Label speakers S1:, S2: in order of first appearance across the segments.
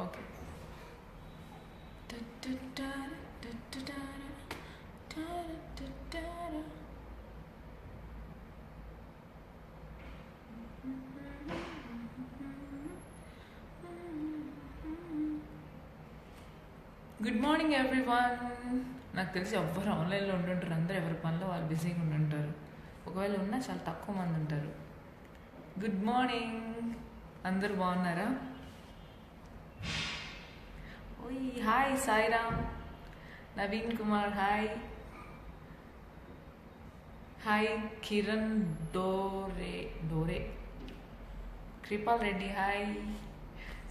S1: Okay. Good morning everyone. నాకు తెలిసి ఎవ్వరు ఆన్లైన్లో ఉంటుంటారు, అందరూ ఎవరి పనిలో వాళ్ళు బిజీగా ఉంటుంటారు. ఒకవేళ ఉన్నా చాలా తక్కువ మంది ఉంటారు. గుడ్ మార్నింగ్, అందరూ బాగున్నారా? ఓయ్ hi Sairam, Naveen Kumar hi, hi Kiran Dore Dore, Kripal Reddy hi.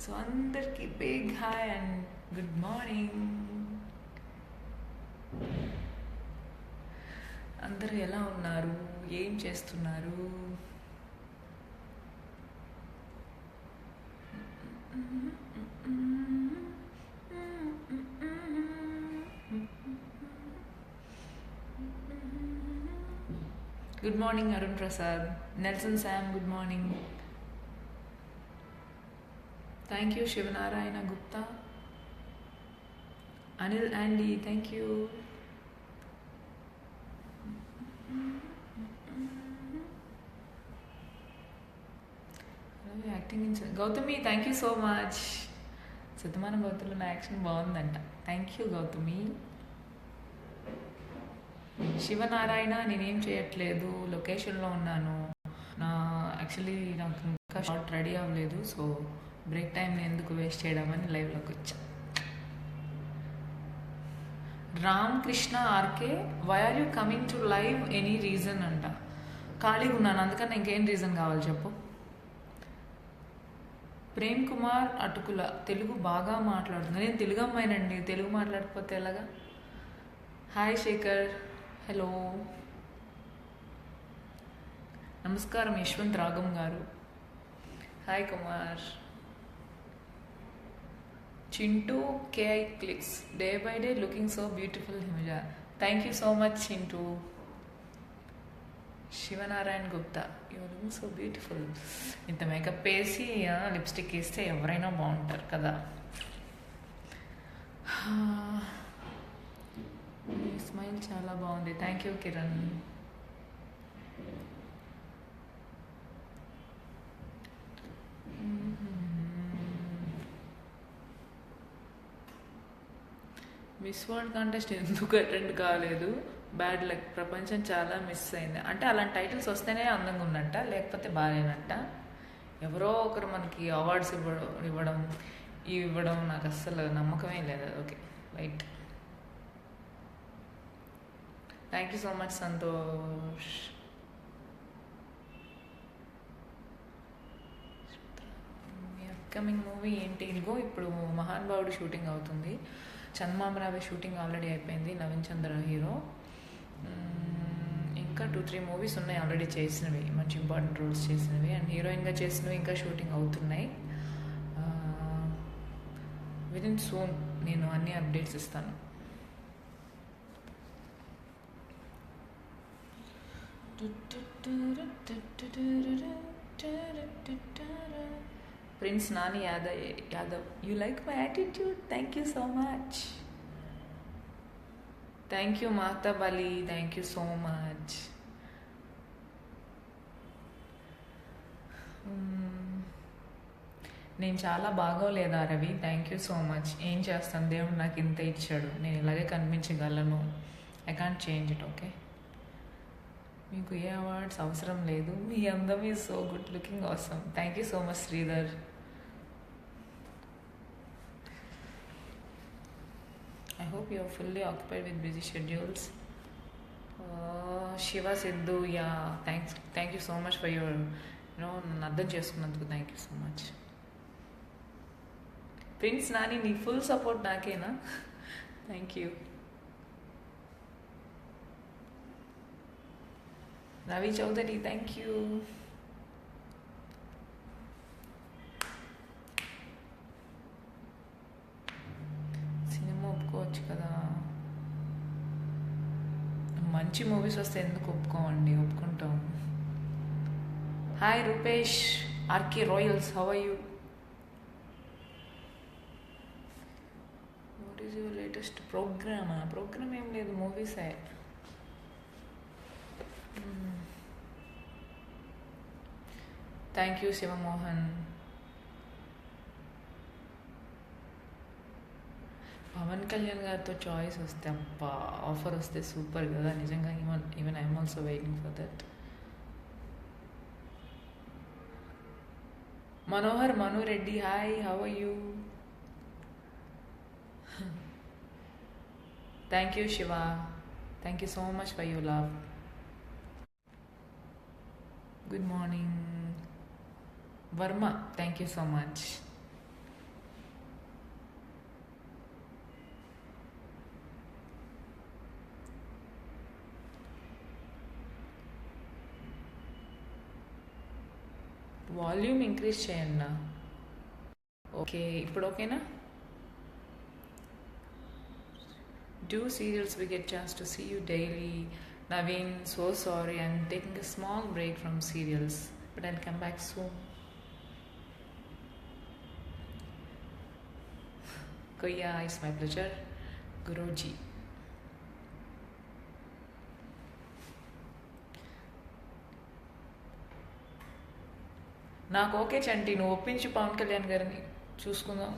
S1: So అందరికీ big hi and good morning. అందరూ ఎలా ఉన్నారు, ఏం చేస్తున్నారు? Good morning Arun Prasad, Nelson Sam good morning. Thank you Sivanarayana Gupta, Anil Andy thank you. Acting Gautami thank you so much. శతమాన భక్తులు నా యాక్షన్ బాగుందంట, థ్యాంక్ యూ గౌతమి. శివనారాయణ నేనేం చేయట్లేదు, లొకేషన్లో ఉన్నాను. యాక్చువల్లీ నాకు ఇంకా షార్ట్ రెడీ అవ్వలేదు, సో బ్రేక్ టైంని ఎందుకు వేస్ట్ చేయడం అని లైవ్లోకి వచ్చా. Ram Krishna RK, why are you coming to live, any reason అంట. ఖాళీగా ఉన్నాను, అందుకని ఇంకేం రీజన్ కావాలి చెప్పు. ప్రేమ్ కుమార్ అటుకుల, తెలుగు బాగా మాట్లాడుతుంది. నేను తెలుగు అమ్మాయినండి, తెలుగు మాట్లాడకపోతే ఎలాగా? హాయ్ శేఖర్, హలో, నమస్కారం Yashwant Ragam garu, hi Kumar. Chintu KI clicks, day by day looking so beautiful Himaja, thank you so much Chintu. Shivanarayana Gupta, you're looking so beautiful. ఇంత మేకప్ వేసి లిప్స్టిక్ వేస్తే ఎవరైనా బాగుంటారు కదా. మీ స్మైల్ చాలా బాగుంది, thank you Kiran. Miss World contest ఎందుకు అటెండ్ కాలేదు, బ్యాడ్ లక్, ప్రపంచం చాలా మిస్ అయింది. అంటే అలాంటి టైటిల్స్ వస్తేనే అందంగా ఉన్నట్ట, లేకపోతే బాగాలేనట్ట. ఎవరో ఒకరు మనకి అవార్డ్స్ ఇవ్వడం నాకు అస్సలు నమ్మకమే లేదు. Okay right, thank you so much Santosh. Me upcoming movie ఏంటి? ఇదిగో ఇప్పుడు మహానుభావుడు షూటింగ్ అవుతుంది, చందమామరావి షూటింగ్ ఆల్రెడీ అయిపోయింది, నవీన్ చంద్ర హీరో. ఇంకా 2-3 మూవీస్ ఉన్నాయి ఆల్రెడీ చేసినవి, మంచి ఇంపార్టెంట్ రోల్స్ చేసినవి, అండ్ హీరోయిన్గా చేసినవి ఇంకా షూటింగ్ అవుతున్నాయి. విదిన్ సూన్ నేను అన్ని అప్డేట్స్ ఇస్తాను. Prince Nani Yadav, you like my attitude, thank you so much. Thank you Mahtab Ali, thank you so much. నేను చాలా బాగోలేదా Ravi, thank you so much. ఏం చేస్తాను, దేవుడు నాకు ఇంత ఇచ్చాడు, నేను ఇలాగే కనిపించగలను. I can't change it. Okay, మీకు ఏ అవార్డ్స్ అవసరం లేదు, మీ అందం is so good looking awesome, thank you so much Sridhar. I hope you are fully occupied with busy schedules. Shiva Sidhu, yeah, thank you so much for your, నన్ను అర్థం చేసుకున్నందుకు thank you so much. Prince Nani, నీ full support నాకేనా, thank you. Ravi Chowdary, thank you. ఒప్పుకోవచ్చు కదా, మంచి movies వస్తే ఎందుకు ఒప్పుకోమండి, ఒప్పుకుంటాం. Hi Rupesh, RK Royals, how are you? Is your latest program ఏం లేదు, మూవీసే. Thank you Shivamohan. పవన్ కళ్యాణ్ గారితో చాయిస్ వస్తే అబ్బా, ఆఫర్ వస్తే సూపర్ కదా నిజంగా. Even I'm also waiting for that. Manohar Manu Reddy, hi, how are you? Thank you Shiva, thank you so much for your love. Good morning Varma, thank you so much. Volume increase చేయండి. Okay, ఇప్పుడు ఓకేనా? Do serials, we get chance to see you daily. Naveen, so sorry, I'm taking a small break from serials, but I'll come back soon. Koya, it's my pleasure. Guruji. నాకు okay చంటి, నువ్వు ఒప్పించి పవన్ కళ్యాణ్ గారిని చూసుకుందాం.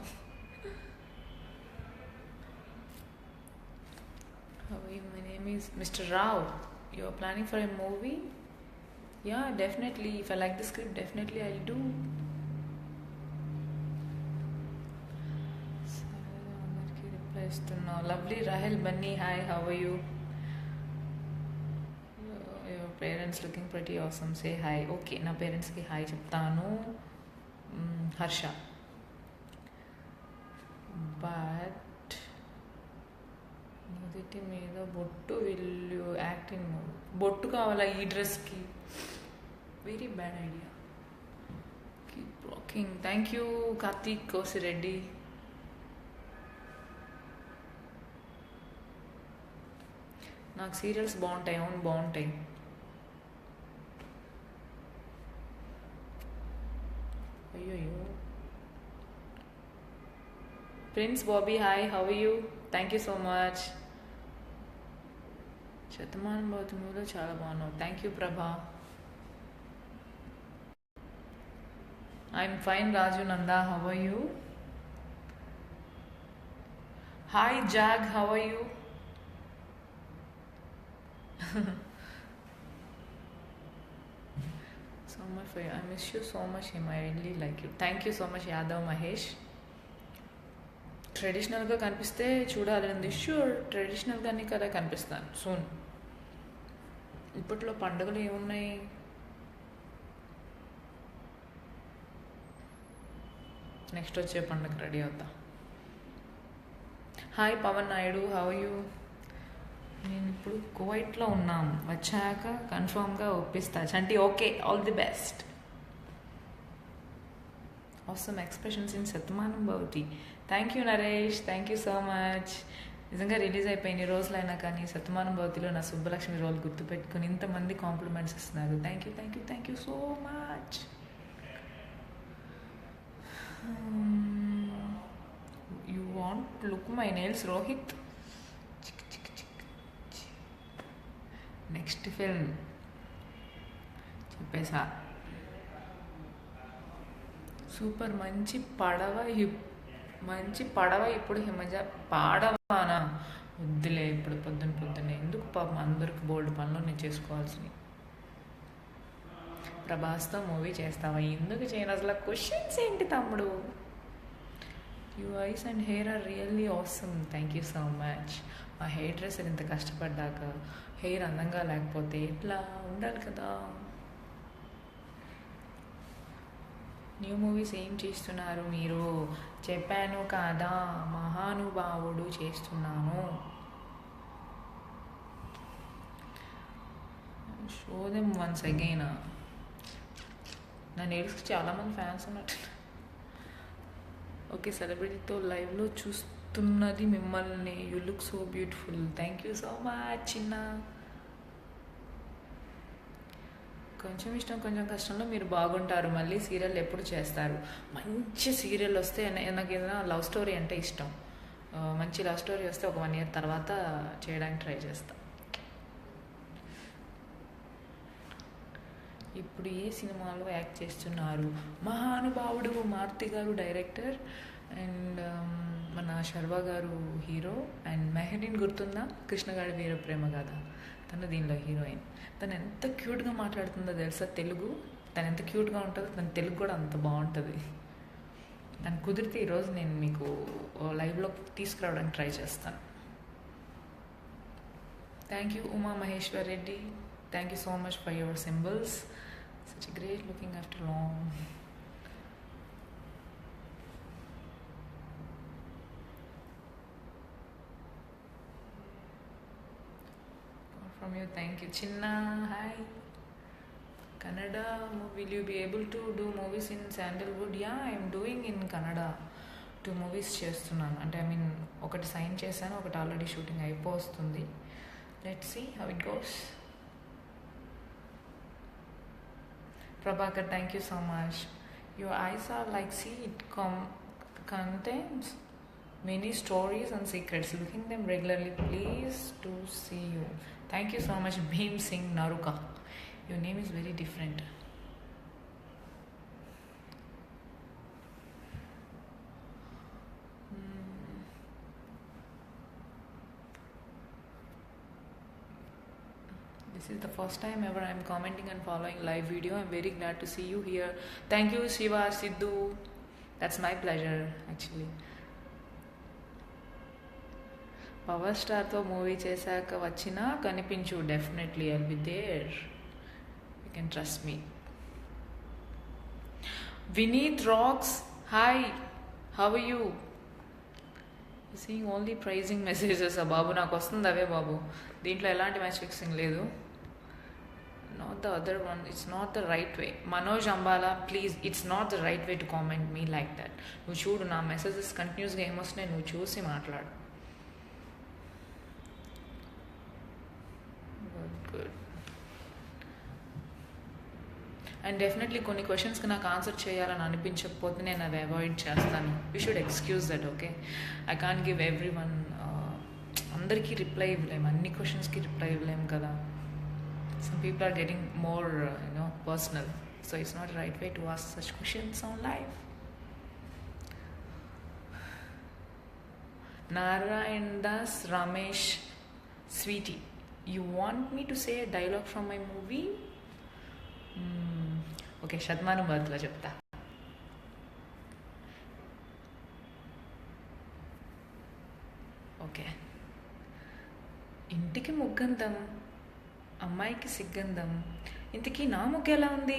S1: My name is Mr. Rao. You are planning for a movie? Yeah, definitely. If I like the script, definitely I'll do. అందరికి reply ఇస్తున్నావు. Lovely Rahel Bunny, hi, how are you? Your parents looking pretty awesome, say hi. Okay, నా పేరెంట్స్కి hi చెప్తాను. Harsha. But నుదిటి మీద బొట్టు, will you act in movie? బొట్టు కావాలా ఈ డ్రెస్కి? Very bad idea. Keep walking. Thank you Karthik Kosireddy. నాకు సీరియల్స్ బాగుంటాయి. అవును, బాగుంటాయి. అయ్యో. Prince Bobby, hi, how are you? Thank you so much. Shatamanam Bhavati మూవీలో చాలా బాగున్నావు. Thank you Prabha. I'm fine Raju Nanda, how are you? Hi Jag, how are you? So much for you. I miss you so much, him. I really like you. Thank you so much, Yadav Mahesh. ట్రెడిషనల్గా కనిపిస్తే చూడాలని. Sure, ట్రెడిషనల్గానే కదా కనిపిస్తాను soon. ఇప్పట్లో పండుగలు ఏమున్నాయి? Next వచ్చే పండుగ రెడీ అవుతా. Hi Pawan Naidu, how you? నేను ఇప్పుడు కువైట్లో ఉన్నాం, వచ్చాక కన్ఫర్మ్గా ఒప్పిస్తా Chanti. Okay, all the best. Awesome expressions in Shatamanam Bhavati. Thank you Naresh, thank you so much. నిజంగా రిలీజ్ అయిపోయిన రోజులైనా కానీ శతమానం భవతిలో నా సుబ్బలక్ష్మి రోల్ గుర్తుపెట్టుకుని ఇంతమంది కాంప్లిమెంట్స్ ఇస్తున్నారు. Thank you, thank you, thank you so much. You want look my nails Rohit? Next film చెప్పేసా. Super, మంచి పడవ ఇప్పుడు హిమజ పాడవానా? వద్దులే ఇప్పుడు పొద్దున్నే ఎందుకు పాపం, అందరికి బోల్డ్ పనులు నేను చేసుకోవాల్సినవి. ప్రభాస్తో మూవీ చేస్తావా? ఎందుకు చేయను అసలు? క్వశ్చన్స్ ఏంటి తమ్ముడు? You eyes and hair are really awesome. Thank you so much. మా హెయిర్ డ్రెస్సర్ ఇంత కష్టపడ్డాక హెయిర్ అందంగా లేకపోతే ఎట్లా? ఉండాలి కదా. న్యూ మూవీస్ ఏం చేస్తున్నారు మీరు? చెప్పాను కాదా, మహానుభావుడు చేస్తున్నాను. Show them once again. నా నేల్స్కి చాలామంది ఫ్యాన్స్ ఉన్నట్టు. ఓకే, సెలబ్రిటీతో లైవ్లో చూస్తున్నది మిమ్మల్ని. You look so beautiful. Thank you so much చిన్న. కొంచెం ఇష్టం కొంచెం కష్టంలో మీరు బాగుంటారు. మళ్ళీ సీరియల్ ఎప్పుడు చేస్తారు? మంచి సీరియల్ వస్తే నాకు ఏదైనా లవ్ స్టోరీ అంటే ఇష్టం. మంచి లవ్ స్టోరీ వస్తే ఒక 1 year తర్వాత చేయడానికి ట్రై చేస్తా. ఇప్పుడు ఏ సినిమాలో యాక్ట్ చేస్తున్నారు? మహానుభావుడు మారుతి గారు డైరెక్టర్, అండ్ మన శర్వ గారు హీరో, అండ్ మెహరీన్ గుర్తుందా, కృష్ణగాడి వీరప్రేమ గాథ, తను దీనిలో హీరోయిన్. తను ఎంత క్యూట్గా మాట్లాడుతుందో తెలుసా తెలుగు. తను ఎంత క్యూట్గా ఉంటుందో తన తెలుగు కూడా అంత బాగుంటుంది. తను కుదిరితే ఈరోజు నేను మీకు లైవ్లో తీసుకురావడానికి ట్రై చేస్తాను. Thank you Uma Maheshwar Reddy, thank you so much for your symbols. Such a great looking after long. From you, thank you. Chinna, hi. Kannada, will you be able to do movies in Sandalwood? Yeah, I am doing in Kannada. 2 movies చేస్తున్నాను. అంటే I mean ఒకటి sign చేశాను, ఒకటి already shooting అయిపోతుంది. Let's see how it goes. Prabhakar, thank you so much. Your eyes are like sea, it contains many stories and secrets. Looking them regularly, please to see you. Thank you so much, Bhim Singh Naruka. Your name is very different. This is the first time ever I am commenting and following live video. I am very glad to see you here. Thank you, Shiva, Sidhu. That's my pleasure, actually. Power స్టార్తో movie చేశాక వచ్చినా కనిపించు. Definitely I'll be there. You can trust me. Vineeth rocks, hi, how are you? Seeing only praising messages. బాబు నాకు వస్తుంది అవే బాబు, దీంట్లో ఎలాంటి మ్యాచ్ ఫిక్సింగ్ లేదు. Not the other one, it's not the right way. Manoj Ambala, please, it's not the right way to comment me like that. నువ్వు చూడు, నా మెసేజెస్ కంటిన్యూస్గా ఏమొస్తున్నాయి నువ్వు చూసి మాట్లాడు. గుడ్. అండ్ డెఫినెట్లీ కొన్ని క్వశ్చన్స్కి నాకు ఆన్సర్ చేయాలని అనిపించకపోతే నేను అవి అవాయిడ్ చేస్తాను. You should excuse that, okay? I can't give every one, అందరికీ రిప్లై ఇవ్వలేము, అన్ని క్వశ్చన్స్కి రిప్లై ఇవ్వలేము కదా. Some people are getting more, personal. So it's not the right way to ask such questions on live. Narayan Das Ramesh, sweetie, you want me to say a dialogue from my movie? Okay, Shadmanu Bhatla చెప్తా. Okay. ఇంటికి ముగ్గంతం, అమ్మాయికి సిగ్గందం, ఇంతకీ నా ముగ్గు ఎలా ఉంది?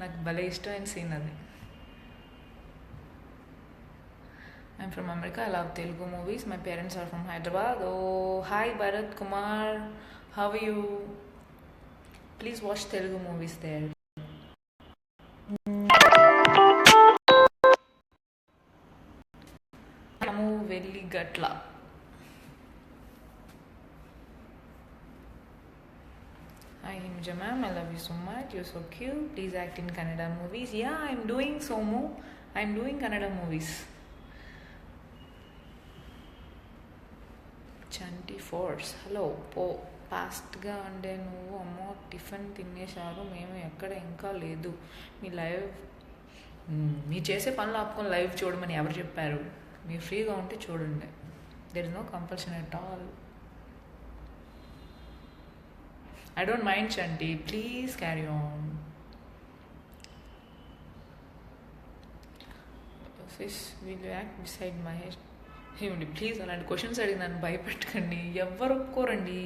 S1: నాకు భలే ఇష్టమైన సీన్ అది. I'm from America, I love Telugu movies, my parents are from Hyderabad. Oh hi Bharat Kumar, how are you? Please watch Telugu movies there. వెళ్ళి గట్ల. Hi Himuja ma'am, I love you so much. You're so cute. Please act in Kannada movies. Yeah, I'm doing Somu. I'm doing Kannada movies. Chanti Force. Hello. ఫాస్ట్గా అంటే నువ్వు అమ్మో tiffin తినేశారు, మేము ఎక్కడ ఇంకా లేదు. మీ లైవ్, మీరు చేసే పనులు ఆపుకొని లైవ్ చూడమని ఎవరు చెప్పారు? మీరు ఫ్రీగా ఉంటే చూడండి. There is no compulsion at all. I don't mind, Chanti. Please carry on. Fish, will you act beside Mahesh? ఏమండి ప్లీజ్ అలాంటి క్వశ్చన్స్ అడిగి నన్ను భయపెట్టకండి. ఎవరు ఒప్పుకోరండి.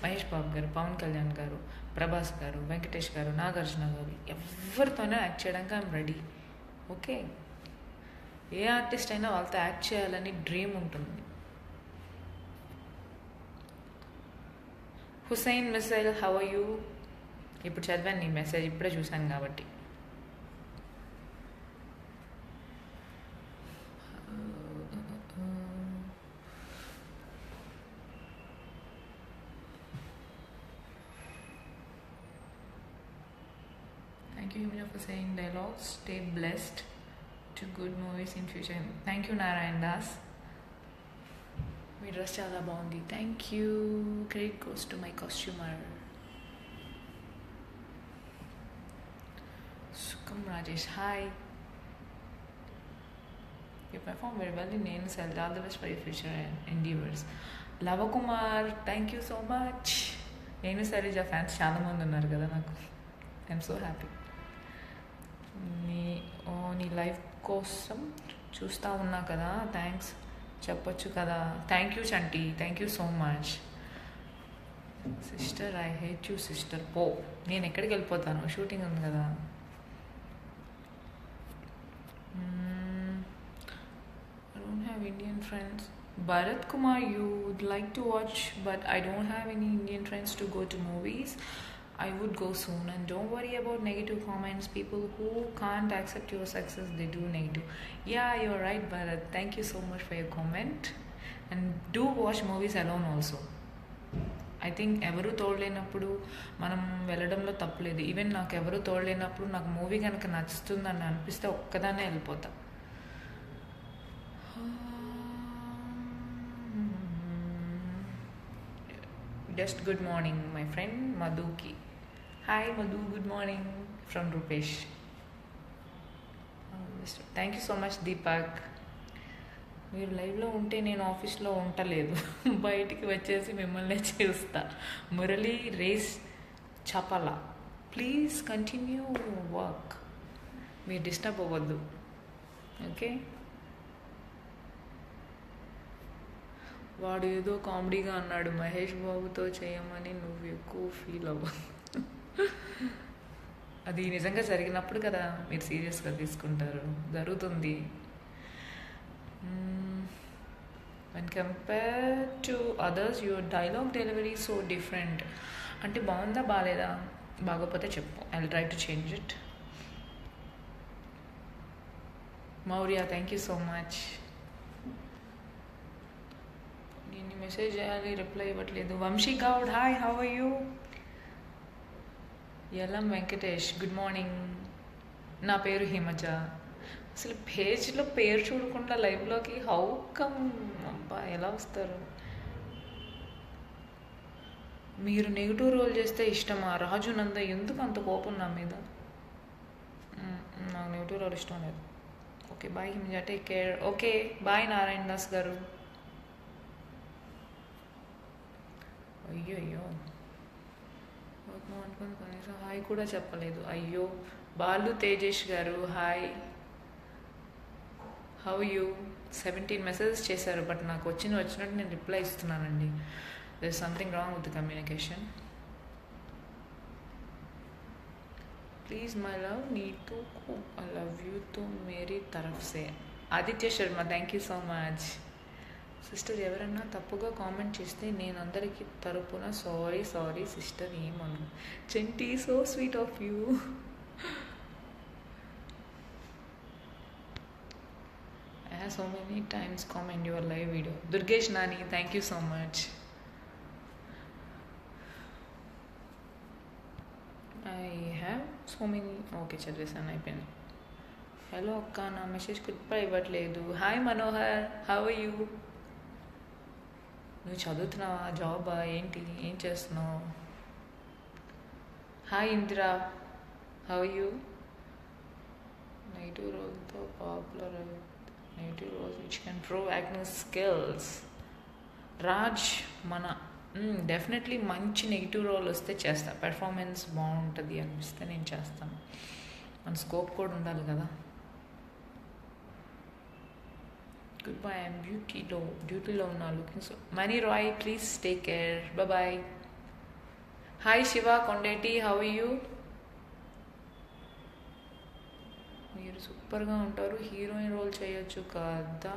S1: మహేష్ బాబు గారు, పవన్ కళ్యాణ్ గారు, ప్రభాస్ గారు, వెంకటేష్ గారు, నాగార్జున గారు, ఎవరితోనే యాక్ట్ చేయడానికి ఐఎమ్ రెడీ. ఓకే, ఏ ఆర్టిస్ట్ అయినా వాళ్ళతో యాక్ట్ చేయాలని డ్రీమ్ ఉంటుంది. Hussain missile, how are you? ఇప్పుడు చదివాను నీ మెసేజ్, ఇప్పుడే చూశాను కాబట్టి. Thank you Himja for saying dialogues. Stay blessed to good movies in future. Thank you Narayan Das. మీ డ్రెస్ చాలా బాగుంది. Thank you. Credit goes to my costumer Sukham Rajesh. Hi. You perform very well in Nainu Cell. All the best for your future endeavors. Lavakumar, thank you so much. Nainu Sarija fans చాలా మంది ఉన్నారు కదా నాకు. I'm so happy. నీ life కోసం చూస్తూ ఉన్నా కదా, థ్యాంక్స్ చెప్పొచ్చు కదా. Thank you Chanti, thank you so much. Sister I hate you sister. పో, నేను ఎక్కడికి వెళ్ళిపోతాను, షూటింగ్ ఉంది కదా. Have Indian friends. Bharat Kumar, you would like to watch, but I don't have any Indian friends to go to movies. I would go soon, and don't worry about negative comments. People who can't accept your success, they do negative. Yeah, you're right, Bharat. Thank you so much for your comment. And do watch movies alone also. I think ఎవరు తోడలేనప్పుడు మనం వెళ్ళడంలో తప్పులేదు. Even నాకు ఎవరు తోడలేనప్పుడు నాకు movie కనుక నచ్చుతుందని అనిపిస్తే ఒక్కదాన్నే వెళ్ళిపోతా. Just good morning, my friend Madhuki. Hi Madhu, good morning from Rupesh. Thank you so much Deepak. మీరు లైవ్లో ఉంటే నేను ఆఫీస్లో ఉండలేదు, బయటికి వచ్చేసి మిమ్మల్ని చూస్తా. మురళి రేస్ చపలా, ప్లీజ్ కంటిన్యూ వర్క్, మీరు డిస్టర్బ్ అవ్వద్దు. ఓకే. వాడు ఏదో కామెడీగా అన్నాడు, మహేష్ బాబుతో చేయమని నువ్వు ఎక్కువ ఫీల్ అవ్వ. అది నిజంగా జరిగినప్పుడు కదా మీరు సీరియస్గా తీసుకుంటారు. జరుగుతుంది. when compared to others your dialogue delivery is so different. అంటే బాగుందా బాగాలేదా? బాగోపోతే చెప్పు, I will try to change it. Maurya, thank you so much. నేను మెసేజ్ చేయాలి, రిప్లై ఇవ్వట్లేదు. Vamshi Goud, hi, how are you? LM Venkatesh, good morning. నా పేరు హిమజ. అసలు పేజ్లో పేరు చూడకుండా లైవ్లోకి హౌ కమ్? అబ్బా, ఎలా వస్తారు? మీరు నెగిటివ్ రోల్ చేస్తే ఇష్టమా? రాజు నంద, ఎందుకు అంత కోపం నా మీద? నాకు నెగిటివ్ రోల్ ఇష్టం లేదు. Okay, bye Himaja, take care. Okay, bye Narayana Das garu. అయ్యో అనుకుని కనీసం హాయ్ కూడా చెప్పలేదు. అయ్యో. బాలు తేజేష్ గారు, హాయ్, హౌ యూ? 17 మెసేజెస్ చేశారు, బట్ నాకు వచ్చినట్టు నేను రిప్లై ఇస్తున్నానండి. There is something wrong with the communication. Please my love, నీతో ఐ లవ్ యూ తో మేరీ తరఫ్ సే. Aditya Sharma, thank you so much. Sister, ఎవరన్నా తప్పుగా కామెంట్ చేస్తే నేను అందరికీ తరపున సారీ సిస్టర్, ఏమను. Chanti, so sweet of you. I have so many times comment your live video. Durgesh Nani, thank you so much. I have so many. Okay, చదివేసాను, అయిపోయింది. Hello అక్క, నా మెసేజ్ రిప్లై ఇవ్వట్లేదు. Hi Manohar, how are you? నువ్వు చదువుతున్నావా, జాబా, ఏంటి, ఏం చేస్తున్నావు? Hi Indira, how you? Negative రోల్తో popular, negative roles which can prove acting skills. Raj మన, డెఫినెట్లీ మంచి నెగిటివ్ రోల్ వస్తే చేస్తా. పెర్ఫార్మెన్స్ బాగుంటుంది అనిపిస్తే నేను చేస్తాను. మన స్కోప్ కూడా ఉండాలి కదా. గుడ్ బై, ఐఎమ్ డ్యూటీలో ఉన్నా, looking so. Mani Roy, please take care, bye. Hi Shiva Kondeti, how are you? మీరు సూపర్గా ఉంటారు, హీరోయిన్ రోల్ చేయొచ్చు కదా.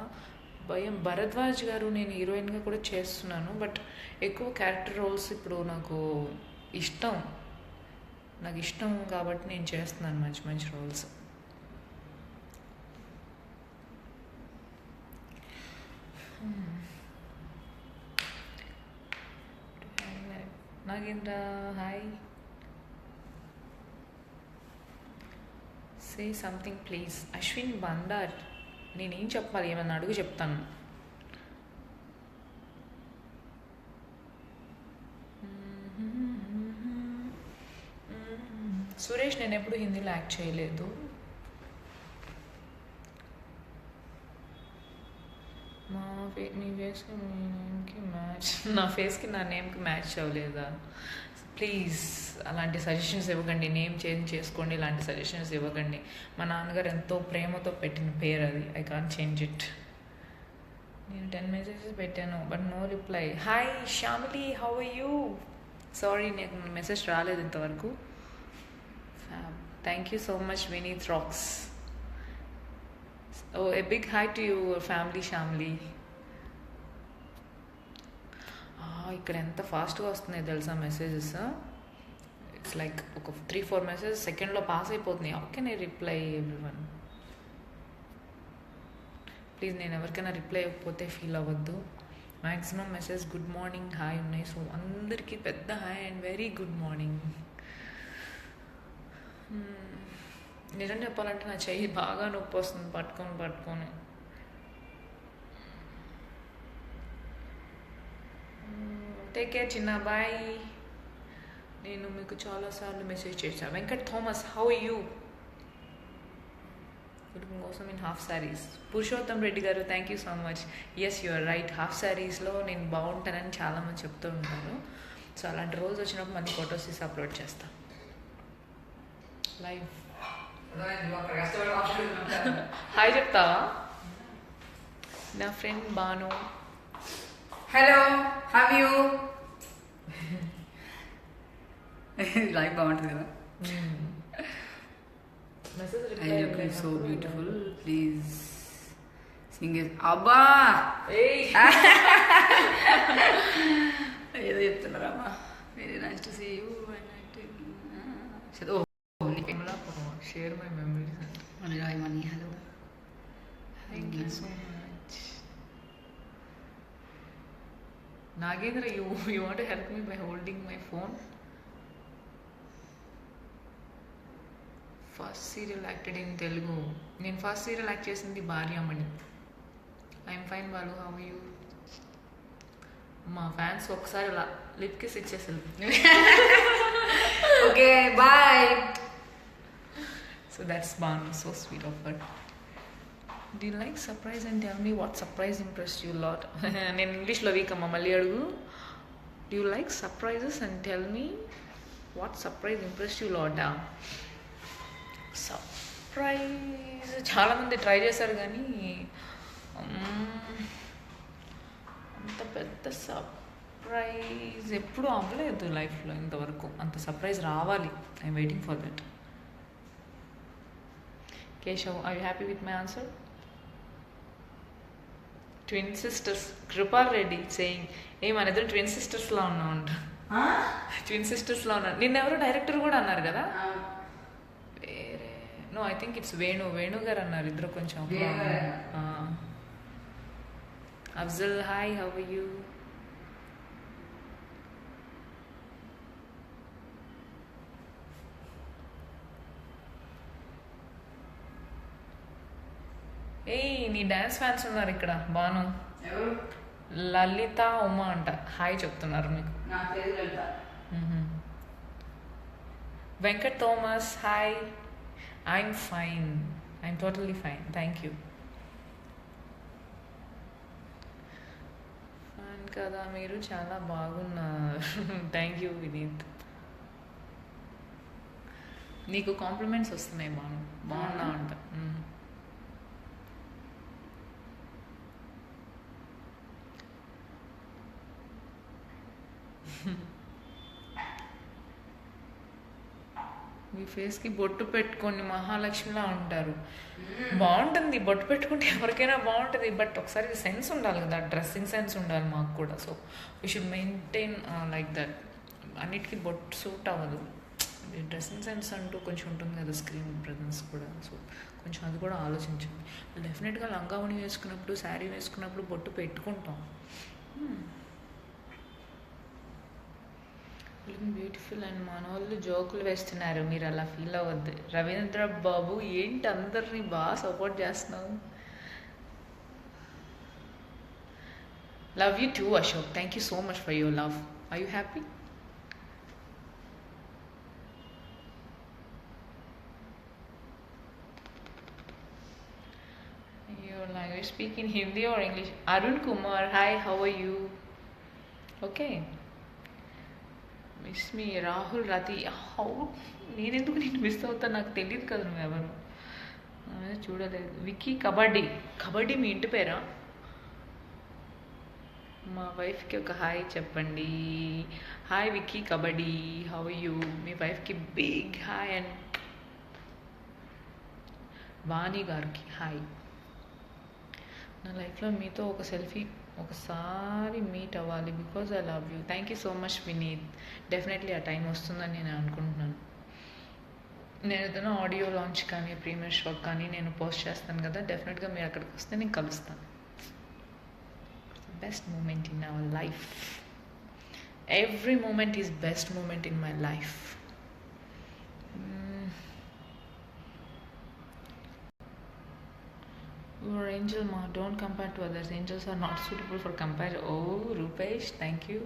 S1: భయం. భరద్వాజ్ గారు, నేను హీరోయిన్గా కూడా చేస్తున్నాను, బట్ ఎక్కువ క్యారెక్టర్ రోల్స్ ఇప్పుడు నాకు ఇష్టం కాబట్టి నేను చేస్తున్నాను మంచి మంచి roles. Nagendra, hi. Say something please. Ashwin Bandar, నేనేం చెప్పాలి? ఏమన్నా అడుగు, చెప్తాను. సురేష్ నేను ఎప్పుడు హిందీలో యాక్ట్ చేయలేదు. మీ ఫేస్కి మీ నేమ్కి మ్యాచ్, నా ఫేస్కి నా నేమ్కి మ్యాచ్ అవ్వలేదా? ప్లీజ్ అలాంటి సజెషన్స్ ఇవ్వకండి. నేమ్ చేంజ్ చేసుకోండి, ఇలాంటి సజెషన్స్ ఇవ్వకండి. మా నాన్నగారు ఎంతో ప్రేమతో పెట్టిన పేరు అది. I can't change it. నేను 10 మెసేజెస్ పెట్టాను but no reply. Hi Shyamili, how are you? Sorry నాకు మెసేజ్ రాలేదు ఇంతవరకు. Thank you so much Vineeth rocks. Oh a big hi to your family Shyamili. ఇక్కడ ఎంత ఫాస్ట్గా వస్తున్నాయి తెలుసా మెసేజెస్. ఇట్స్ లైక్ ఒక 3-4 మెసేజెస్ సెకండ్లో పాస్ అయిపోతున్నాయి. ఓకే నేను రిప్లై ఎవ్రీవన్. ప్లీజ్ నేను ఎవరికైనా రిప్లై ఇవ్వకపోతే ఫీల్ అవ్వద్దు. Maximum message good morning hi ఉన్నాయి. సో అందరికీ పెద్ద hi and very good morning. నిజం చెప్పాలంటే నా చెయ్యి బాగా నొప్పి వస్తుంది పట్టుకొని. టేక్ కేర్ చిన్న, బాయ్. నేను మీకు చాలాసార్లు మెసేజ్ చేశాను. Venkat Thomas, how you? కోసం in half sarees. Purushottam Reddy garu, thank you so much. Yes you are right, half శారీస్లో నేను బాగుంటానని చాలామంది చెప్తూ ఉంటాను. సో అలాంటి రోజు వచ్చినప్పుడు మంచి ఫొటోస్ తీసి అప్లోడ్ చేస్తాను లైవ్. హాయ్ చెప్తావా? నా friend Banu.
S2: Hello, how you? Life బాగుంటుంది కదా. I look so beautiful. Please sing it. అబ్బా ఏదో చెప్తున్నారమ్మా. Very nice to see you.
S1: Share my memories.
S2: Hi Mani, hello.
S1: Thank you so much. Nagendra, you want to help me by holding my phone? First serial acted in Telugu. నేను first serial act చేసింది Bharyamani. I'm fine Balu, how you? మా fans ఒకసారి అలా lip kiss ఇచ్చేసారు.
S2: Okay bye.
S1: So that's Banu, so sweet of her. Do you like surprise and tell me what surprise impressed you lot? నేను ఇంగ్లీష్లో weak అమ్మా, మళ్ళీ అడుగు. Do you like surprises and tell me what surprise impressed you లాటా? Surprise చాలామంది try చేశారు కానీ అంత పెద్ద సర్ప్రైజ్ ఎప్పుడూ అవ్వలేదు లైఫ్లో ఇంతవరకు. అంత సర్ప్రైజ్ రావాలి. I'm waiting for that. Keshav, I you happy with my answer? Twin sisters, Kripal Reddy saying, మన ఇద్దరు ట్విన్ సిస్టర్స్లా ఉన్నాం. ట్విన్ సిస్టర్స్లా ఉన్నాను. నిన్నెవరో డైరెక్టర్ కూడా అన్నారు కదా. No, I think it's Venu garu అన్నారు. ఇద్దరు కొంచెం. Afzal, hi, how are you? నీ డ్యాన్స్ ఫ్యాన్స్ ఉన్నారు ఇక్కడ. బాను, లలిత, ఉమా అంట హాయ్ చెప్తున్నారు మీకు. Venkat Thomas, hi. I'm fine, I'm totally fine, thank you. Fine కదా, మీరు చాలా బాగున్నారు. Thank you Vineeth. నీకు కాంప్లిమెంట్స్ వస్తున్నాయి బాను, బాగున్నా అంట. మీ ఫేస్కి బొట్టు పెట్టుకొని మహాలక్ష్మిలా ఉంటారు. బాగుంటుంది బొట్టు పెట్టుకుంటే, ఎవరికైనా బాగుంటుంది. బట్ ఒకసారి సెన్స్ ఉండాలి కదా, డ్రెస్సింగ్ సెన్స్ ఉండాలి మాకు కూడా. So we should maintain like that. అన్నిటికీ బొట్టు సూట్ అవ్వదు. డ్రెస్సింగ్ సెన్స్ అంటూ కొంచెం ఉంటుంది కదా, స్క్రీన్ ప్రెజెన్స్ కూడా. సో కొంచెం అది కూడా ఆలోచించండి. డెఫినెట్గా లంగావణి వేసుకున్నప్పుడు, శారీ వేసుకున్నప్పుడు బొట్టు పెట్టుకుంటాం. Looking beautiful. అండ్ మన వాళ్ళు జోకులు వేస్తున్నారు, మీరు అలా ఫీల్ అవ్వద్దు. రవీంద్ర బాబు, ఏంటి అందరినీ బాగా సపోర్ట్ చేస్తున్నావు. Love you too Ashok, thank you so much for your love. Are you happy? your language. Speak in Hindi or English. Arun Kumar, hi, how are you? Okay. Miss me Rahul Rati how నేనెందుకు నేను miss అవుతా నాకు తెలియదు కదా నువ్వు ఎవరు చూడలేదు. విక్కీ కబడ్డీ. కబడ్డీ మీ ఇంటి పేరా? మా వైఫ్కి ఒక హాయ్ చెప్పండి. Hi Vicky Kabaddi, how you? మీ వైఫ్కి బిగ్ హాయ్. అండ్ వాణి గారికి హాయ్. నా లైఫ్లో మీతో ఒక సెల్ఫీ ఒకసారి మీట్ అవ్వాలి because I love you. Thank you so much Vineeth. Definitely ఆ టైం వస్తుందని నేను అనుకుంటున్నాను. నేను ఏదైనా ఆడియో లాంచ్ కానీ ప్రీమియర్ షో కానీ నేను పోస్ట్ చేస్తాను కదా, డెఫినెట్గా మీరు అక్కడికి వస్తే నేను కలుస్తాను. Best moment in our life. Every moment is best moment in my life. Your angel ma, don't compare to others. Angels are not suitable for comparison. Oh, Rupesh, thank you.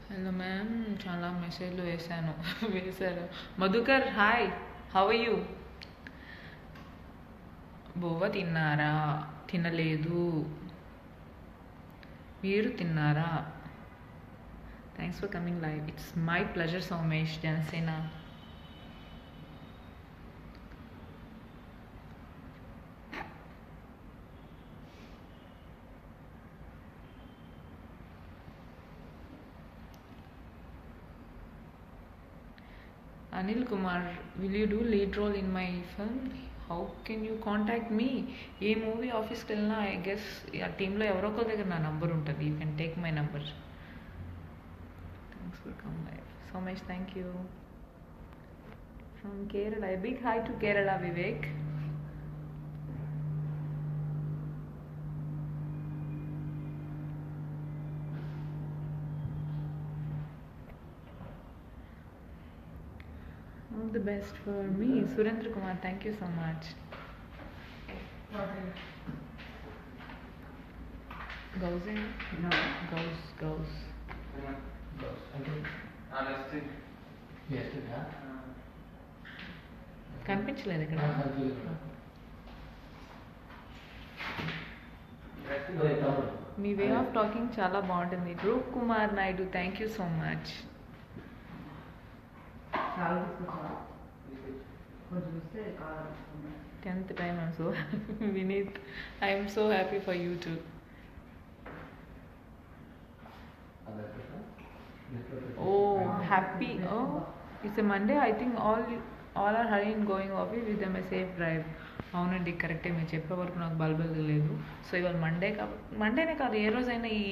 S1: Hello ma'am, చాలా మెసేజ్లు వేశారు. Madhukar hi, how are you? బువ్వ తిన్నారా? తినలేదు. మీరు తిన్నారా? Thanks for coming live. It's my pleasure Somesh Janasena. Anil Kumar, will you do lead role in my film? How can you contact me? ఏ movie ఆఫీస్కి వెళ్ళినా ఐ గెస్ ఆ టీంలో ఎవరో ఒకరి దగ్గర నా నంబర్ ఉంటుంది. You can take my number. Thanks for come live. So much thank you. From Kerala, a big hi to Kerala, Vivek. All the best for me. Surendra Kumar, thank you so much. Goes in?
S3: No.
S1: Goes. కనిపించలేదు ఇక్కడ. మీ way of talking చాలా బాగుంటుంది. Roop Kumar Naidu, thank you so much. 10th time, I'm so happy. Vineet, I am so happy for you too. Oh, happy. Oh, it's a Monday. I think all are hurrying going office. With them a safe drive. అవునండి, కరెక్టే. మీరు చెప్పే వరకు నాకు బల్బుల్ లేదు. So ఇవాళ మండేనే కాదు, ఏ రోజైనా ఈ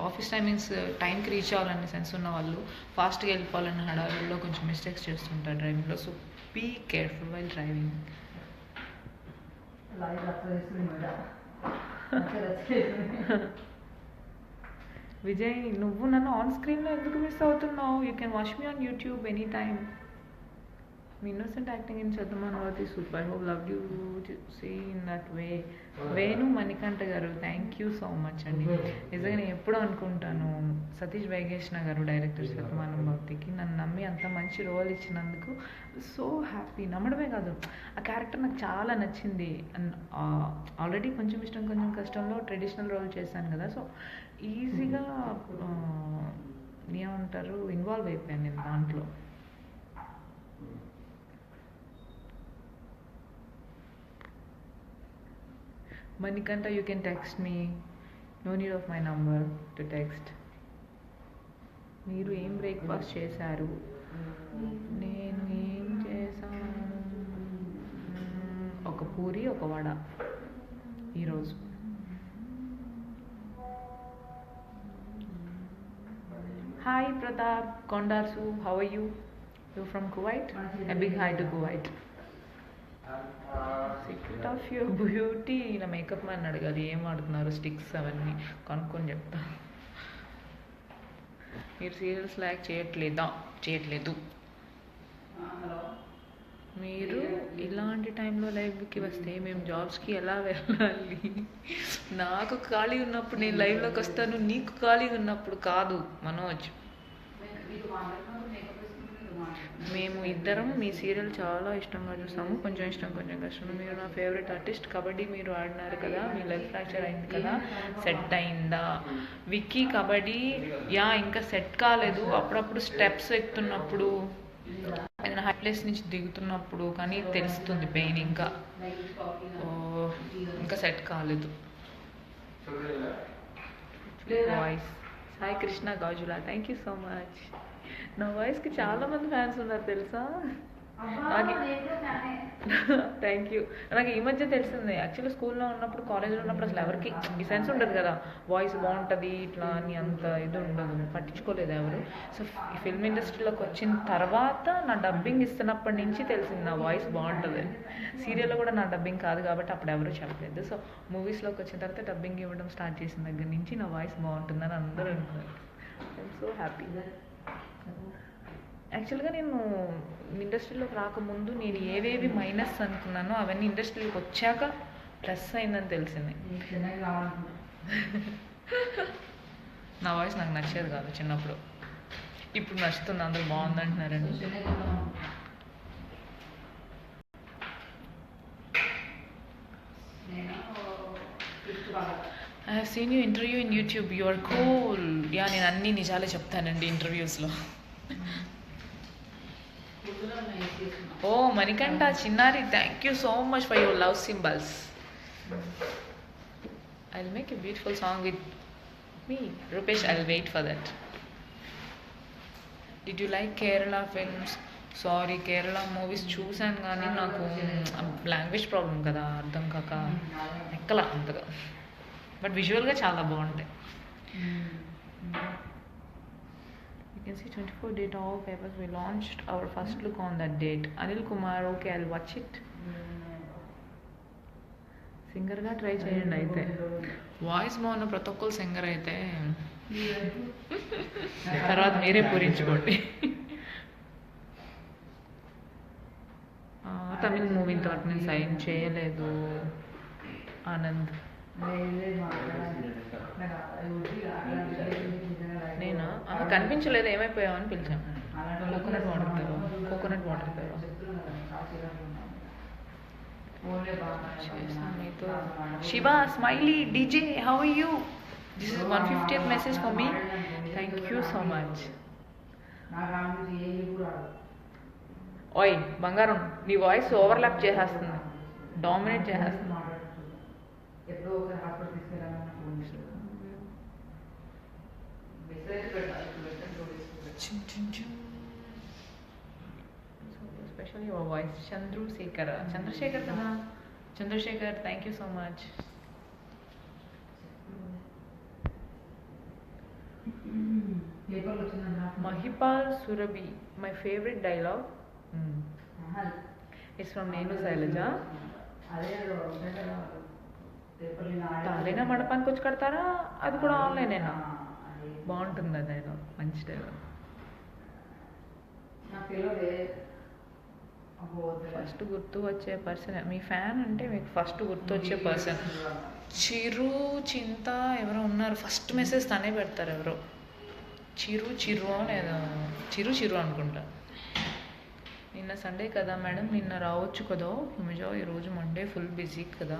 S1: ఆఫీస్ టైమింగ్స్ టైంకి రీచ్ అవ్వాలనే సెన్స్ ఉన్న వాళ్ళు ఫాస్ట్గా వెళ్ళిపోవాలన్న హడావిల్లో కొంచెం మిస్టేక్స్ చేస్తుంటారు డ్రైవింగ్లో. So be careful while driving. Vijay, నువ్వు నన్ను ఆన్ స్క్రీన్లో ఎందుకు మిస్ అవుతున్నావు? You can watch me on YouTube any time. మీ ఇన్నోసెంట్ యాక్టింగ్ ఇన్ చదువుమానవతి super. I hope love you to see in that way. Venu Manikanta గారు, థ్యాంక్ యూ సో మచ్ అండి. నిజంగా నేను ఎప్పుడూ అనుకుంటాను, సతీష్ వైగేష్ణ గారు డైరెక్టర్ శతమానవతికి నన్ను నమ్మి అంత మంచి రోల్ ఇచ్చినందుకు సో హ్యాపీ. నమ్మడమే కాదు, ఆ క్యారెక్టర్ నాకు చాలా నచ్చింది. ఆల్రెడీ కొంచెం ఇష్టం కొంచెం కష్టంలో ట్రెడిషనల్ రోల్ చేశాను కదా, సో ఈజీగా ఏమంటారు ఇన్వాల్వ్ అయిపోయాను నేను దాంట్లో. Manikanta, you can text me. No need of my number to text. మీరు ఏం బ్రేక్ఫాస్ట్ చేశారు? నేను ఏం చేశాను, ఒక పూరి ఒక వడ ఈరోజు. Hi Pratap Kondarsu, how are you? You from Kuwait? A big hi to Kuwait. Secret of your beauty. ఇలా మేకప్ మ్యాన్ అడగాలి ఏం వాడుతున్నారు, స్టిక్స్ అవన్నీ కనుక్కొని చెప్తా. మీరు సీరియల్స్ లైక్ చేయట్లేదు. మీరు ఇలాంటి టైంలో లైవ్కి వస్తే మేము జాబ్స్కి ఎలా వెళ్ళాలి? నాకు ఖాళీ ఉన్నప్పుడు నేను లైవ్లోకి వస్తాను, నీకు ఖాళీ ఉన్నప్పుడు కాదు మనోజ్. మేము మేము ఇద్దరం మీ సీరియల్ చాలా ఇష్టంగా చూస్తాము, కొంచెం ఇష్టం కొంచెం కష్టం. మీరు నా ఫేవరెట్ ఆర్టిస్ట్. కబడ్డీ మీరు ఆడినారు కదా, మీ లెగ్ ఫ్రాక్చర్ అయింది కదా, సెట్ అయిందా? విక్కీ కబడ్డీ ఇంకా సెట్ కాలేదు. అప్పుడప్పుడు స్టెప్స్ ఎక్కుతున్నప్పుడు, ఏదైనా హై ప్లేస్ నుంచి దిగుతున్నప్పుడు కానీ తెలుస్తుంది పెయిన్. ఇంకా సెట్ కాలేదు. Voice Sai Krishna Gajula, thank you so much. నా వాయిస్కి చాలా మంది ఫ్యాన్స్ ఉన్నారు తెలుసా. నాకు థ్యాంక్ యూ. నాకు ఈ మధ్య తెలిసింది. యాక్చువల్లీ స్కూల్లో ఉన్నప్పుడు, కాలేజ్లో ఉన్నప్పుడు అసలు ఎవరికి ఈ సెన్స్ ఉండదు కదా, వాయిస్ బాగుంటుంది ఇట్లా అని అంత ఇది ఉండదు, పట్టించుకోలేదు ఎవరు. సో ఈ ఫిల్మ్ ఇండస్ట్రీలోకి వచ్చిన తర్వాత నా డబ్బింగ్ ఇస్తున్నప్పటి నుంచి తెలిసింది నా వాయిస్ బాగుంటుంది. సీరియల్లో కూడా నా డబ్బింగ్ కాదు కాబట్టి అప్పుడు ఎవరు చెప్పలేదు. సో మూవీస్లోకి వచ్చిన తర్వాత డబ్బింగ్ ఇవ్వడం స్టార్ట్ చేసిన దగ్గర నుంచి నా వాయిస్ బాగుంటుందని అందరూ అంటున్నారు. I'm so happy. యాక్చువల్గా నేను ఇండస్ట్రీలోకి రాకముందు నేను ఏవేవి మైనస్ అనుకున్నానో అవన్నీ ఇండస్ట్రీలోకి వచ్చాక ప్లస్ అయిందని తెలిసింది. నా వాయిస్ నాకు నచ్చేది కాదు చిన్నప్పుడు, ఇప్పుడు నచ్చుతుంది, అందరూ బాగుందంటున్నారండి. I have seen you interview in YouTube, you are cool. నేను అన్ని నిజాలే చెప్తానండి ఇంటర్వ్యూస్లో. ఓ Manikantha Chinnari, thank you so much for your love symbols. I will make a beautiful song with me Rupesh. I will wait for that. Did you like Kerala films? Sorry, Kerala movies చూశాను కానీ నాకు language problem కదా, అర్థం కాక ఎక్కలా అంతగా. బట్ విజువల్గా చాలా బాగుంటాయి. You can see 24 date all papers. We launched our first look on that date. Anil Kumar, okay, I'll watch it. సింగర్గా ట్రై చేయండి అయితే. వాయిస్ బాగున్న ప్రతి ఒక్కరు సింగర్ అయితే తర్వాత మీరే పూరించుకోండి. తమిళ మూవీ ఇంతవరకు నేను సైన్ చేయలేదు. ఆనంద్, నేను కనిపించలేదు, ఏమైపోయావు అని పిలిచాను. కోకోనట్ వాటర్ మీతో. Shiva smiley DJ, how are you? This is 150th message for me. Thank you so much. ఓయ్ బంగారం, నీ వాయిస్ ఓవర్లాప్ చేసేస్తుంది, డామినేట్ చేసేస్తుంది. Especially your voice. Chandrasekhar కదా, Chandrasekhar, thank you so much. Mahipal Surabhi, my favorite dialogue. It's from Nenu Sailaja. తాలేనా మండపానికి వచ్చి కడతారా, అది కూడా ఆన్లైనేనా? బాగుంటుంది ఆ డైలాగ్, మంచి డైలాగ్. ఫస్ట్ గుర్తు వచ్చే పర్సన్, మీ ఫ్యాన్ అంటే మీకు ఫస్ట్ గుర్తు వచ్చే పర్సన్ చిరు చింత ఎవరో ఉన్నారు. ఫస్ట్ మెసేజ్ తనే పెడతారు ఎవరో, చిరు లేదా చిరు అనుకుంటా. నిన్న సండే కదా మేడం, నిన్న రావచ్చు కదా హిమజ, ఈరోజు మండే ఫుల్ బిజీ కదా.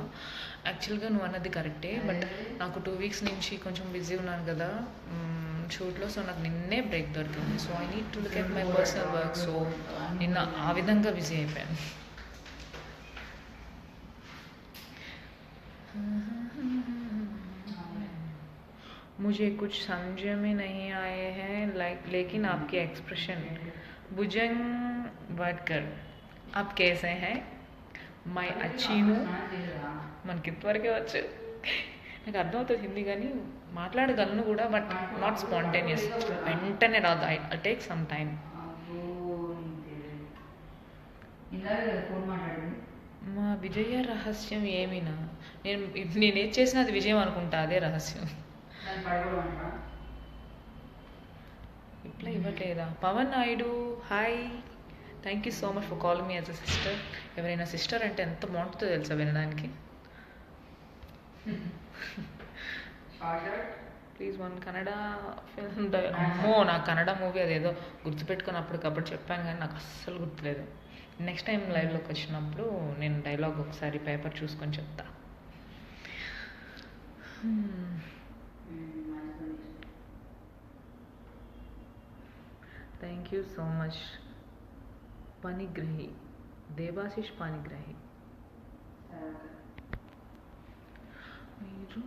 S1: యాక్చువల్గా నువ్వు అన్నది కరెక్టే, బట్ నాకు 2 weeks నుంచి కొంచెం బిజీ ఉన్నాను కదా షూట్లో. సో నాకు నిన్నే బ్రేక్ దొరికింది. So I need to look at my personal work. So నిన్న ఆ విధంగా బిజీ అయిపోయాను. मुझे कुछ समझ में नहीं आए हैं लेकिन आपके एक्सप्रेशन. भुजंग वाडकर, आप कैसे हैं? मैं अच्छी हूँ. మనకి ఇంతవరకే వచ్చు, నాకు అర్థమవుతుంది హిందీ కానీ మాట్లాడగలను కూడా, బట్ నాట్ స్పాంటేనియస్, వెంటనే రాదు. I take some time. మా విజయ రహస్యం ఏమినా? నేనేది చేసినా అది విజయం అనుకుంటా, అదే రహస్యం. రిప్లై ఇవ్వట్లేదా? Pavan Naidu, hi, thank you so much for calling me as a sister. ఎవరైనా సిస్టర్ అంటే ఎంత బాగుంటుందో తెలుసా వినడానికి. ప్లీజ్ వన్ కన్నడ ఫిల్మ్ అమ్మో నాకు కన్నడ మూవీ అదేదో గుర్తుపెట్టుకొని అప్పటికప్పుడు చెప్పాను కానీ నాకు అస్సలు గుర్తులేదు. నెక్స్ట్ టైం లైవ్లోకి వచ్చినప్పుడు నేను డైలాగ్ ఒకసారి పేపర్ చూసుకొని చెప్తా. Thank you so much Panigrahi, Debashish Panigrahi. మీరు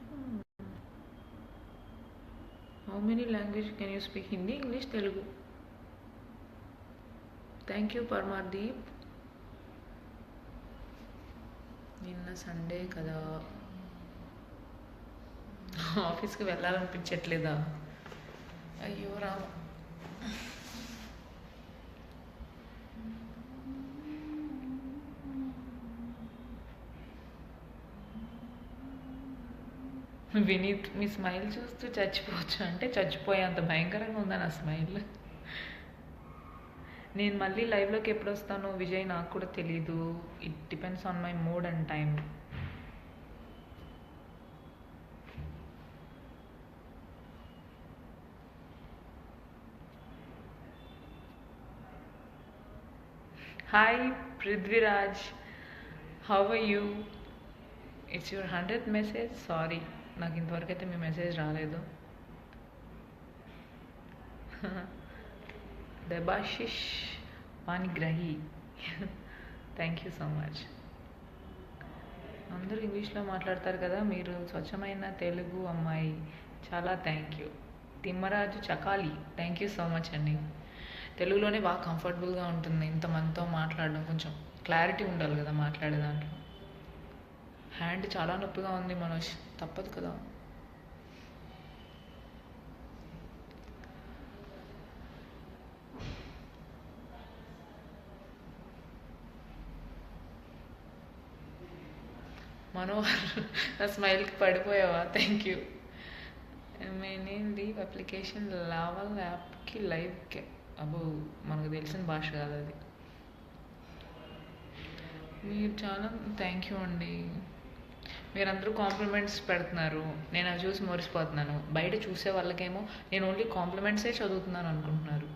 S1: how many language can you speak? Hindi, English, Telugu. Thank you Paramardeep. నిన్న సండే కదా, ఆఫీస్కి వెళ్ళాలనిపించట్లేదా? అయ్యో రామ. వినీత్, మీ స్మైల్ చూస్తూ చచ్చిపోవచ్చు అంటే చచ్చిపోయేంత భయంకరంగా ఉందా నా స్మైల్? నేను మళ్ళీ లైవ్లోకి ఎప్పుడు వస్తానో విజయ్ నాకు కూడా తెలీదు. It depends on my mood and time. Hi Prithviraj, how are you? It's your 100th message. Sorry, నాకు ఇంతవరకు అయితే మీ మెసేజ్ రాలేదు. Debashish Panigrahi, thank you so much. అందరూ ఇంగ్లీష్లో మాట్లాడతారు కదా, మీరు స్వచ్ఛమైన తెలుగు అమ్మాయి, చాలా thank you. Thimmaraju Chakali, thank you so much అండి. తెలుగులోనే బాగా కంఫర్టబుల్గా ఉంటుంది ఇంతమందితో మాట్లాడడం, కొంచెం క్లారిటీ ఉండాలి కదా మాట్లాడే దాంట్లో. హ్యాండ్ చాలా నొప్పిగా ఉంది మనోజ్, తప్పదు కదా. మనోహర్, నా స్మైల్కి పడిపోయావా? Thank you. మేనే లీవ్ అప్లికేషన్ లావల్ యాప్కి లైవ్కి. అబ్బో, మనకు తెలిసిన భాష కాదు అది. మీరు చాలా థ్యాంక్ యూ అండి. మీరందరూ కాంప్లిమెంట్స్ పెడుతున్నారు, నేను అవి చూసి మురిసిపోతున్నాను. బయట చూసే వాళ్ళకేమో నేను ఓన్లీ కాంప్లిమెంట్సే చదువుతున్నాను అనుకుంటున్నారు.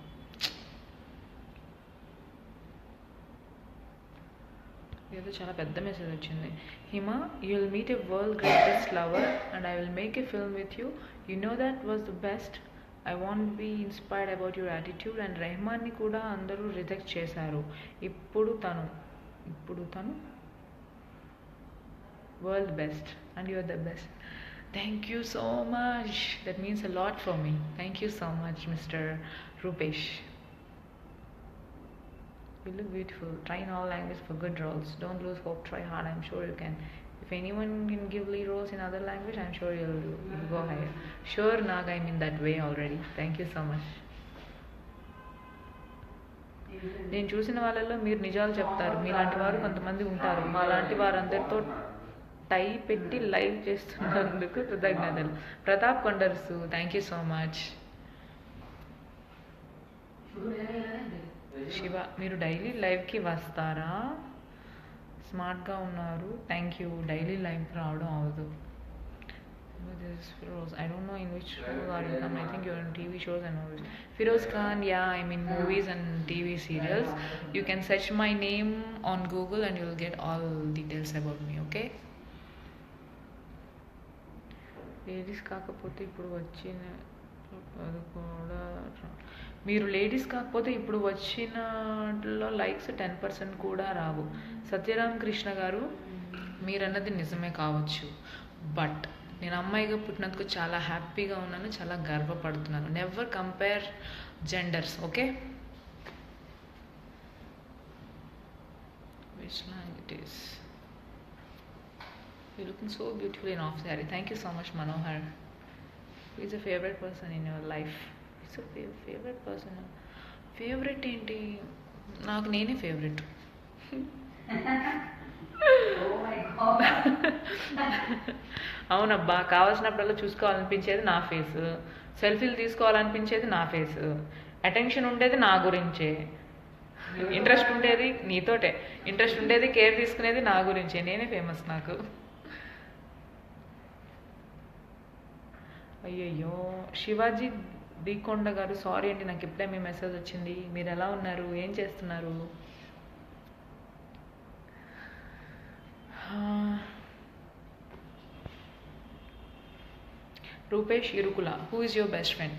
S1: ఏదో చాలా పెద్ద మెసేజ్ వచ్చింది. Hima, you will meet a world greatest lover and I will make a film with you. You know that was the best. I want be inspired about your attitude. And రెహమాన్ని కూడా అందరూ reject చేశారు. ఇప్పుడు తను world best and you're the best. Thank you so much, that means a lot for me. Thank you so much, Mr. Rupesh. You look beautiful. Try in all languages for good roles. Don't lose hope, try hard, I'm sure you can. If anyone can give lead roles in other language, I'm sure you'll go higher. Sure Nag, I'm in that way already. Thank you so much. నేను చూసిన వాళ్ళల్లో మీరు నిజాలు చెప్తారు, మీలాంటి వారు కొంతమంది ఉంటారు. మాలాంటి వారందరితో టై పెట్టి లైవ్ చేస్తున్నందుకు కృతజ్ఞతలు. Pratap Kondarsu, thank you so much. Shiva, మీరు డైలీ లైవ్కి వస్తారా? స్మార్ట్గా ఉన్నారు, థ్యాంక్ యూ. డైలీ లైవ్కి రావడం అవ్వదు. Firoz, I don't know in which role are you from. I think you're in TV shows and movies. Firoz Khan, yeah, I'm in movies and TV serials. You can search my name on Google and you'll get all details about me, okay? Ladies కాకపోతే ఇప్పుడు వచ్చిన అది కూడా, మీరు ladies కాకపోతే ఇప్పుడు వచ్చినలో likes 10% కూడా రావు. సత్యరామ్ కృష్ణ గారు, మీరన్నది నిజమే కావచ్చు, బట్ నేను అమ్మాయిగా పుట్టినందుకు చాలా హ్యాపీగా ఉన్నాను, చాలా గర్వపడుతున్నాను. Never compare genders, okay? Which language it is? You're looking so beautiful in off saree. Thank you so much, Manohar. Who is a favorite person in your life? It's a favorite person. Favorite ఏంటి? నాకు నేనే favourite. అవునబ్బా, కావాల్సినప్పుడల్లా చూసుకోవాలనిపించేది నా face, సెల్ఫీలు తీసుకోవాలనిపించేది నా face, attention ఉండేది నా గురించే, interest ఉండేది నీతోటే, ఇంట్రెస్ట్ ఉండేది కేర్ తీసుకునేది నా గురించే. నేనే ఫేమస్. నాకు అయ్యయ్యో శివాజీ దీకొండ గారు సారీ అండి, నాకు ఇప్పుడే మీ మెసేజ్ వచ్చింది. మీరు ఎలా ఉన్నారు, ఏం చేస్తున్నారు? Rupesh Irukula, who is your best friend?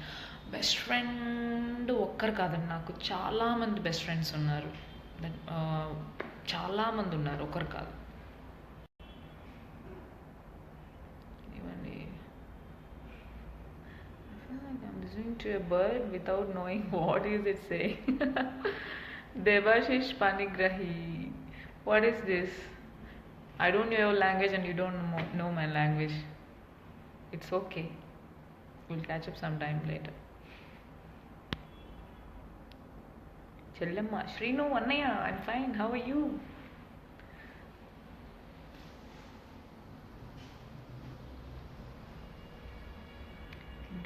S1: Best friend ఒక్కరు కాదండి, నాకు చాలామంది బెస్ట్ ఫ్రెండ్స్ ఉన్నారు. చాలామంది ఉన్నారు, ఒకరు కాదు. ఇవన్నీ I'm listening to a bird without knowing what is it saying. Devashish Panigrahi. What is this? I don't know your language and you don't know my language. It's okay. We'll catch up sometime later. Chellamma, Shrinu, Annaya, I'm fine. How are you?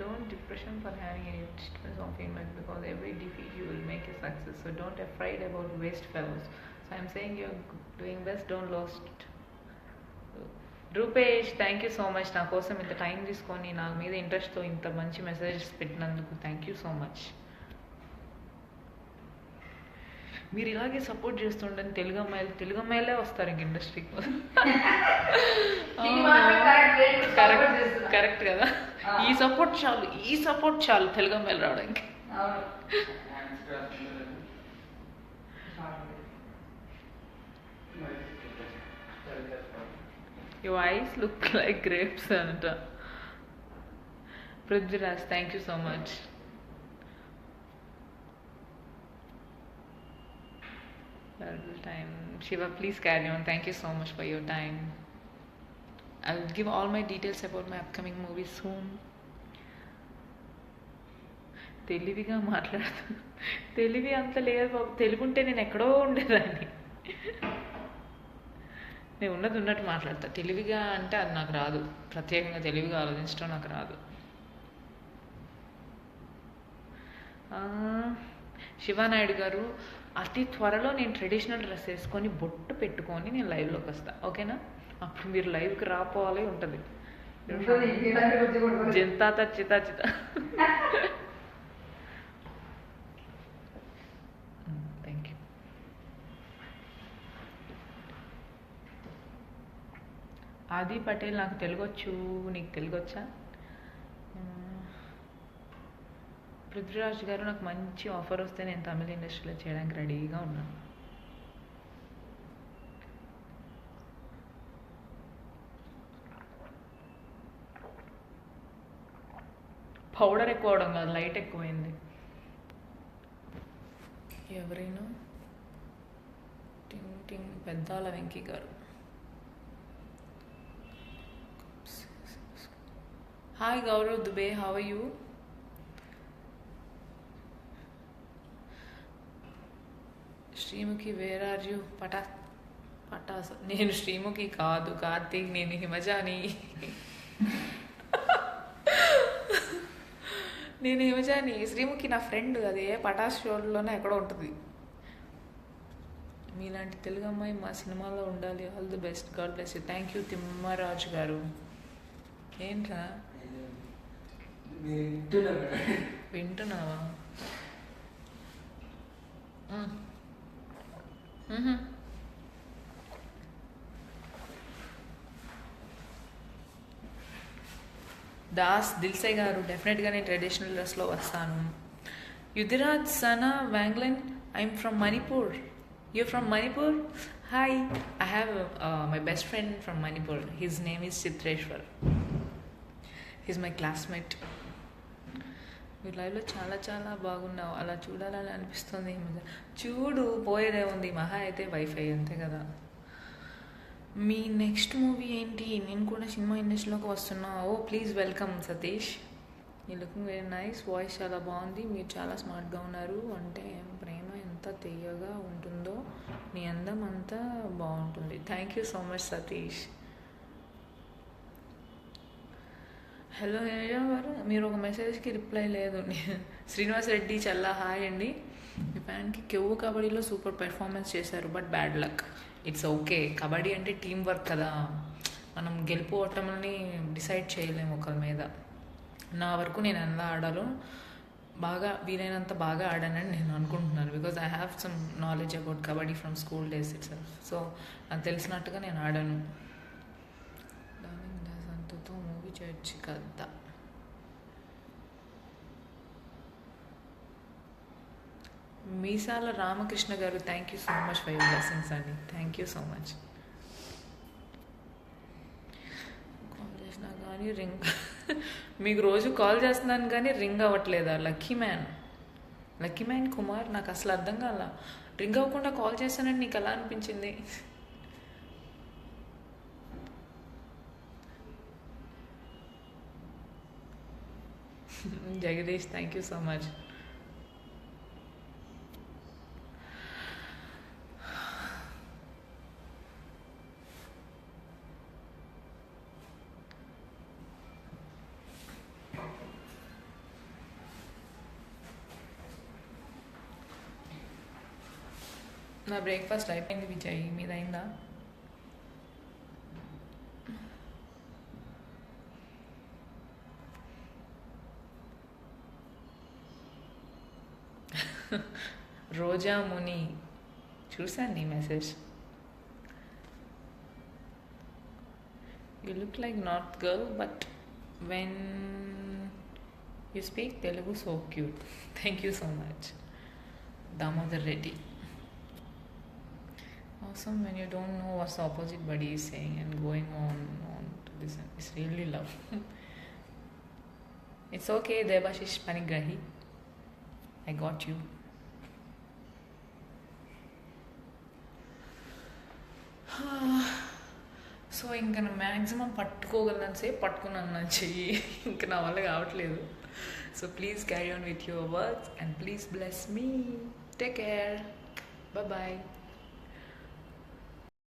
S1: Don't depression for having any disturbance of feedback, because every defeat you will make a success. So don't afraid about waste fellows. So I'm saying you're doing best. Don't lose it. Rupesh, thank you so much నా కోసం ఇంత time తీసుకొని నా మీద ఇంట్రెస్ట్తో ఇంత మంచి messages పెట్టినందుకు థ్యాంక్ యూ సో మచ్. మీరు ఇలాగే సపోర్ట్ చేస్తుండని తెలుగు అమ్మాయిలే వస్తారు ఇంక ఇండస్ట్రీకి. కరెక్ట్ కదా, ఈ సపోర్ట్ చాలు తెలుగు అమ్మాయిలు రావడానికి. Your eyes look like grapes, Anita. Prithviraj, thank you so much. Valuable time. Shiva, please carry on. Thank you so much for your time. I'll give all my details about my upcoming movie soon. తెలివిగా మాట్లాడుతూ, తెలివి అంత లేదు బాబు. తెలుగు ఉంటే నేను ఎక్కడో ఉండేదాన్ని. నేను ఉన్నట్టు మాట్లాడతా. తెలివిగా అంటే అది నాకు రాదు. ప్రత్యేకంగా తెలివిగా ఆలోచించడం నాకు రాదు. శివానాయుడు గారు, అతి త్వరలో నేను ట్రెడిషనల్ డ్రెస్ వేసుకొని బొట్టు పెట్టుకొని నేను లైవ్లోకి వస్తా, ఓకేనా? అప్పుడు మీరు లైవ్కి రాపోవాలి ఉంటుంది. జంతా చితా చితా. Thank you. ఆది పటేల్, నాకు తెలుగు వచ్చు, నీకు తెలుగు వచ్చా? పృథ్వీరాజ్ గారు, నాకు మంచి ఆఫర్ వస్తే నేను తమిళ ఇండస్ట్రీలో చేయడానికి రెడీగా ఉన్నాను. పౌడర్ ఎక్కువ అవడం కాదు, లైట్ ఎక్కువైంది. ఎవరైనా టింగ్ టింగ్ పెద్దాల వెంకీ గారు. Hi Gaurav Dubey, how are you? Sreemukhi, where are you? Patas. నేను శ్రీముఖి కాదు కార్తీక్, నేను హిమజాని. నేను హిమజాని. శ్రీముఖి నా ఫ్రెండ్, అది పటాస్ షోలోనే ఎక్కడో ఉంటుంది. మీలాంటి తెలుగు అమ్మాయి మా సినిమాలో ఉండాలి. All the best, God bless you. Thank you Thimmaraju గారు. ఏంట్రా వింటున్నావా? దాస్ దిల్సే గారు, డెఫినెట్గా నేను ట్రెడిషనల్ డ్రెస్లో వస్తాను. Yudhiraj Sana Wanglen, I'm from Manipur. You from Manipur? Hi, I have my best friend from Manipur. His name is Chitreshwar. His my classmate. మీరు లైవ్లో చాలా చాలా బాగున్నావు, అలా చూడాలని అనిపిస్తుంది. చూడు, పోయేదే ఉంది, మహా అయితే వైఫై, అంతే కదా. మీ నెక్స్ట్ మూవీ ఏంటి? నేను కూడా సినిమా ఇండస్ట్రీలోకి వస్తున్నా. Oh please welcome Satish. You looking very nice. Voice చాలా బాగుంది. మీరు చాలా స్మార్ట్గా ఉన్నారు. అంటే ప్రేమ ఎంత తీయగా ఉంటుందో నీ అందం అంతా బాగుంటుంది. Thank you so much Satish. Hello Eja గారు, మీరు ఒక మెసేజ్కి రిప్లై లేదు. శ్రీనివాస్ రెడ్డి చల్లా, హాయ్ అండి. మీ ఫ్యాన్కి కెవ్వు కబడ్డీలో సూపర్ పెర్ఫార్మెన్స్ చేశారు, but bad luck. It's okay. Kabaddi అంటే టీం వర్క్ కదా, మనం గెలుపు ఓటములని డిసైడ్ చేయలేము ఒకరి మీద. నా వరకు నేను ఎలా ఆడాలో బాగా వీలైనంత బాగా ఆడానని నేను అనుకుంటున్నాను. Because I have some knowledge about kabaddi from school days it self. So నాకు తెలిసినట్టుగా నేను ఆడాను. డార్లింగ్ దాసంతతో మూవీ చేయొచ్చు కదా. మీసాల రామకృష్ణ గారు, thank you so much for your blessings అండి. Thank you so much. Call చేసినా కానీ రింగ్ మీకు రోజు కాల్ చేస్తున్నాను కానీ రింగ్ అవ్వట్లేదా? లక్కీ మ్యాన్ కుమార్, నాకు అసలు అర్థం కాల. రింగ్ అవ్వకుండా కాల్ చేస్తానని నీకు ఎలా అనిపించింది? Jagadish, thank you so much. నా బ్రేక్ఫాస్ట్ అయిపోయింది విజయ్, మీదైందా? రోజా ముని, చూసాను నీ message. You look like north girl but when you speak Telugu so cute. Thank you so much. Damodar Reddy. Awesome when you don't know what the opposite buddy is saying and going on to listen. It's really love. It's okay, Debashish Panigrahi. I got you. So ఇంకా నా maximum పట్టుకోగలను సేపు పట్టుకున్నాను నా చెయ్యి, ఇంకా నా వల్ల కావట్లేదు. So please carry on with your works and please bless me. Take care. Bye-bye.